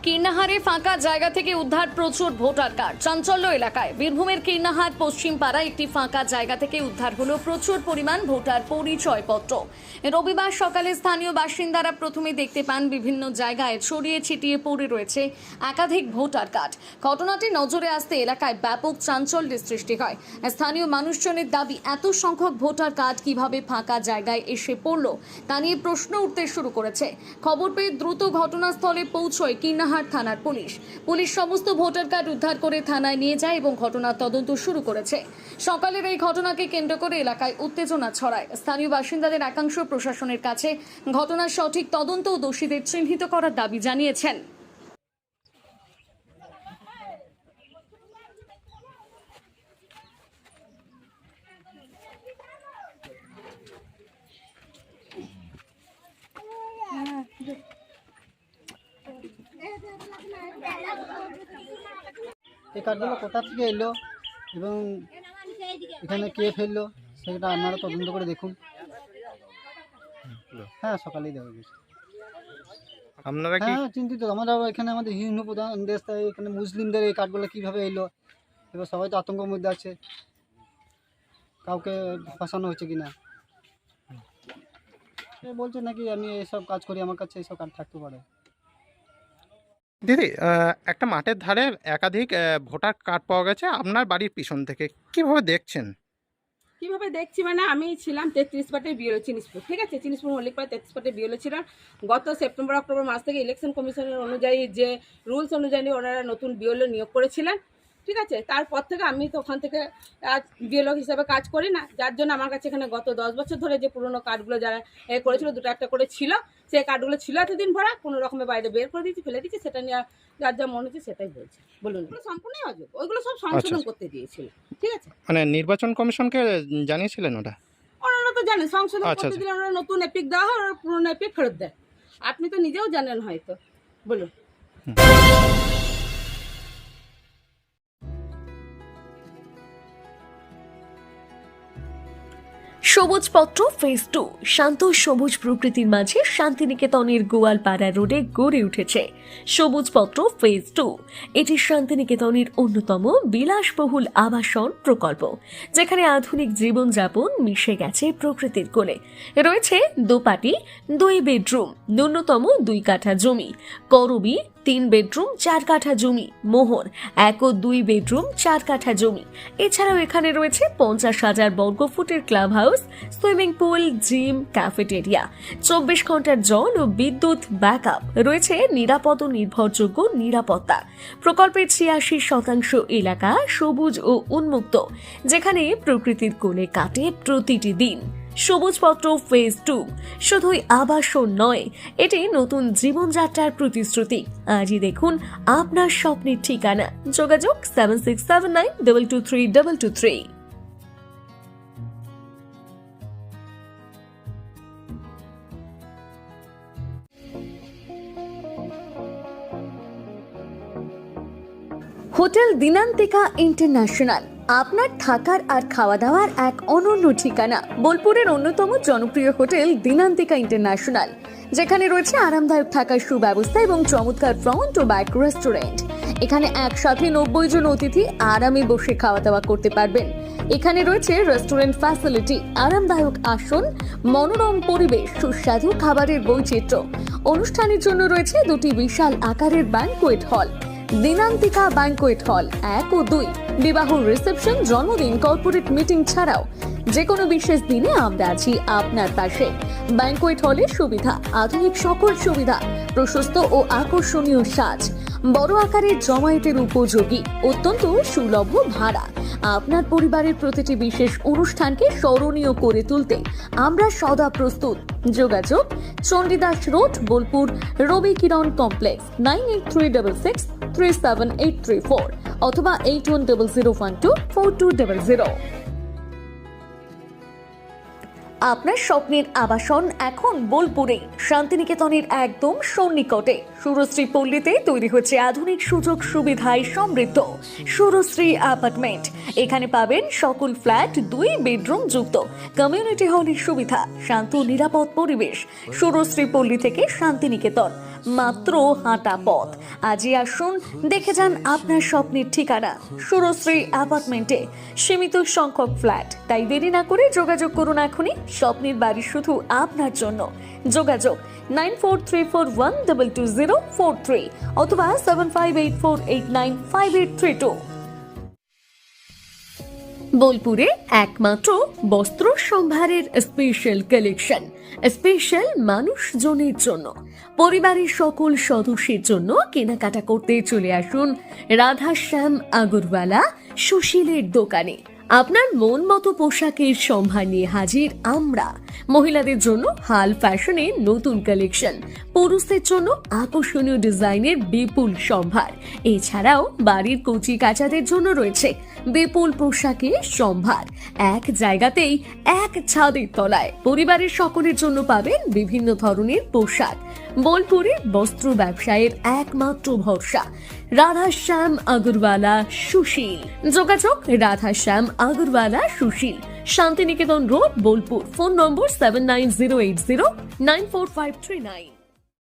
কীর্ণাহারে ফাঁকা জায়গা থেকে উদ্ধার প্রচুর ভোটার কার্ড। চাঞ্চল্য এলাকায়। বীরভূমের কীর্ণাহার পশ্চিম পাড়ায় একটি ফাঁকা জায়গা থেকে উদ্ধার হলো প্রচুর পরিমাণ ভোটার পরিচয়পত্র। রবিবার সকালে স্থানীয় বাসিন্দারা প্রথমে দেখতে পান বিভিন্ন জায়গায় ছড়িয়ে ছিটিয়ে পড়ে রয়েছে একাধিক ভোটার কার্ড। ঘটনাটি নজরে আসতে এলাকায় ব্যাপক চাঞ্চল্যের সৃষ্টি হয়। স্থানীয় মানুষজনের দাবি, এত সংখ্যক ভোটার কার্ড কিভাবে ফাঁকা জায়গায় এসে পড়ল তা নিয়ে প্রশ্ন উঠতে শুরু করেছে। খবর পেয়ে দ্রুত ঘটনাস্থলে পৌঁছয় কীর্ণাহার থানার পুলিশ সমস্ত ভোটার কার্ড উদ্ধার করে থানায় নিয়ে যায় এবং ঘটনার তদন্ত শুরু করেছে। সকালের এই ঘটনাকে কেন্দ্র করে এলাকায় উত্তেজনা ছড়ায়। স্থানীয় বাসিন্দাদের একাংশ প্রশাসনের কাছে ঘটনার সঠিক তদন্ত ও দোষীদের চিহ্নিত করার দাবি জানিয়েছেন। এই কার্ডগুলো কোথা থেকে এলো এবং এখানে কে ফেললো সেটা আপনারা তদন্ত করে দেখুন। হ্যাঁ, সকালেই দেখা গেছে। আপনারা কি চিন্তিত? আমরা এখানে আমাদের হিন্দু প্রধান দেশ, তাই এখানে মুসলিমদের এই কার্ডগুলো কীভাবে এলো, এবার সবাই তো আতঙ্কের মধ্যে আছে, কাউকে ফাঁসানো হচ্ছে কিনা। বলছে নাকি আমি এইসব কাজ করি, আমার কাছে এইসব কার্ড থাকতে পারে। দিদি, একটা মাঠের ধারে একাধিক ভোটার কার্ড পাওয়া গেছে আপনার বাড়ির পিছন থেকে, কিভাবে দেখছেন? কিভাবে দেখছি মানে আমি ছিলাম 33 পার্টির বিএলও চিনিসপুর, ঠিক আছে, চিনিসপুর মল্লিকপাড়া 33 পার্টির বিএলও ছিলাম। গত সেপ্টেম্বর অক্টোবর মাস থেকে ইলেকশন কমিশনের অনুযায়ী যে রুলস অনুযায়ী ওনারা নতুন বিএলও নিয়োগ করেছিলেন, ঠিক আছে। তারপর থেকে আমি তো ওখান থেকে বিএলও হিসাবে কাজ করি না, যার জন্য আমার কাছে এখানে গত 10 বছর ধরে যে পুরোনো কার্ডগুলো যারা করেছিল, দুটো একটা করে ছিল, সেই কার্ডগুলো ছিল এতদিন ভরা, কোনো রকমের বাইরে বের করে দিয়েছি, ফেলে দিয়েছি। সেটা নিয়ে যার যা মনে হচ্ছে সেটাই বলছে। বলুন, এগুলো সম্পূর্ণই অযোগ্য, ওইগুলো সব সংশোধন করতে দিয়েছিল, ঠিক আছে। মানে নির্বাচন কমিশনকে জানিয়েছিলেন ওটা? ওনারা তো জানেন সংশোধন করতে দিলে ওনারা নতুন এপিক দেওয়া হয়, ওরা পুরোনো এপিক ফেরত দেয়। আপনি তো নিজেও জানেন হয়তো। বলুন। সবুজ পত্র ফেজ 2 শান্ত সবুজ প্রকৃতির মাঝে শান্তিনিকেতনের গোয়ালপাড়া রোডে গড়ে উঠেছে সবুজ পত্র ফেজ 2। এটি শান্তিনিকেতনের অন্যতম বিলাসবহুল আবাসন প্রকল্প, যেখানে আধুনিক জীবনযাপন মিশে গেছে প্রকৃতির কোলে। রয়েছে দোপাটি, 2 বেডরুম, ন্যূনতম 2 কাঠা জমি, করবি 3 বেডরুম 4 কাঠা জমি, মোহর 1 ও 2 বেডরুম 4 কাঠা জমি। এছাড়াও এখানে রয়েছে 50,000 বর্গফুটের club house, swimming pool, gym, cafeteria, 24 ঘন্টার জল ও বিদ্যুৎ ব্যাকআপ। রয়েছে নিরাপদ ও নির্ভরযোগ্য নিরাপত্তা। প্রকল্পের 86% এলাকা সবুজ ও উন্মুক্ত, যেখানে প্রকৃতির কোলে কাটে প্রতিটি দিন। সবুজপত্র ফেজ 2 শুধুই আবাসন নয়, এটি নতুন জীবনযাত্রার প্রতিশ্রুতি। আজই দেখুন আপনার স্বপ্নের ঠিকানা। যোগাযোগ 7679223223। হোটেল দিনান্তিকা ইন্টারন্যাশনাল আপনার থাকার আর খাওয়া দাওয়ার এক অনন্য ঠিকানা। বোলপুরের অন্যতম জনপ্রিয় হোটেল দিনান্তিকা ইন্টারন্যাশনাল, যেখানে রয়েছে আরামদায়ক থাকার সুব্যবস্থা এবং চমৎকার ফ্রন্ট ও ব্যাক রেস্টুরেন্ট। এখানে একসাথে 90 জন অতিথি আরামে বসে খাওয়া দাওয়া করতে পারবেন। এখানে রয়েছে রেস্টুরেন্ট ফ্যাসিলিটি, আরামদায়ক আসন, মনোরম পরিবেশ, সুস্বাদু খাবারের বৈচিত্র্য। অনুষ্ঠানের জন্য রয়েছে 2টি বিশাল আকারের banquet hall, Dinantika banquet hall 1 ও 2। বিবাহ, রিসেপশন, জন্মদিন, কর্পোরেট মিটিং ছাড়াও যে কোনো বিশেষ দিনে আমরা আছি আপনার পাশে। ব্যাংকোয়েট হলের সুবিধা, আধুনিক সকল সুবিধা, প্রশস্ত ও আকর্ষণীয় সাজ, বড় আকারের জমায়েতের উপযোগী, অত্যন্ত সুলভ ভাড়া। আপনার পরিবারের প্রতিটি বিশেষ অনুষ্ঠানকে স্মরণীয় করে তুলতে আমরা সদা প্রস্তুত। যোগাযোগ চণ্ডীদাস রোড, বোলপুর, রবি কিরণ কমপ্লেক্স, 9836637834 অথবা 8100124200। আপনার স্বপ্নের আবাসন এখন বোলপুরে, শান্তিনিকেতনের একদম সন্নিকটে। সুরশ্রী পল্লীতে তৈরি হচ্ছে আধুনিক সুযোগ সুবিধায় সমৃদ্ধ সুরশ্রী অ্যাপার্টমেন্ট। এখানে পাবেন সকল ফ্ল্যাট 2 বেডরুম যুক্ত, কমিউনিটি হলের সুবিধা, শান্ত নিরাপদ পরিবেশ। সুরশ্রী পল্লী থেকে শান্তিনিকেতন মাত্র হাঁটা পথ। আজই আসুন, দেখে যান আপনার স্বপ্নের ঠিকানা সুরশ্রী অ্যাপার্টমেন্টে। সীমিত সংখ্যক ফ্ল্যাট, তাই দেরি না করে যোগাযোগ করুন এখনই। স্বপ্নের বাড়ি শুধু আপনার জন্য। যোগাযোগ 9434122043 অথবা 7584895832। বোলপুরে একমাত্র বস্ত্র সম্ভারের স্পেশাল কালেকশন, স্পেশাল মানুষজনের জন্য, পরিবারের সকল সদস্যের জন্য কেনাকাটা করতে চলে আসুন রাধাশ্যাম আগরওয়ালা সুশীলের দোকানে। আপনার মন মতো পোশাকের সম্ভার নিয়ে হাজির আমরা। মহিলাদের জন্য হাল ফ্যাশনের নতুন কালেকশন, পুরুষদের জন্য আকর্ষণীয় ডিজাইনের বিপুল সম্ভার। এছাড়াও বাড়ির কচি কাচাদের জন্য রয়েছে বিপুল পোশাকের সম্ভার। এক জায়গাতেই, এক ছাদের তলায় পরিবারের সকলের জন্য পাবেন বিভিন্ন ধরনের পোশাক। বোলপুরে বস্ত্র ব্যবসায়ের একমাত্র ভরসা রাধাশ্যাম আগরওয়ালা সুশীল। যোগাযোগ Radhashyam Agarwala Sushil, Santiniketan road, Bolpur. Phone number 7908094539।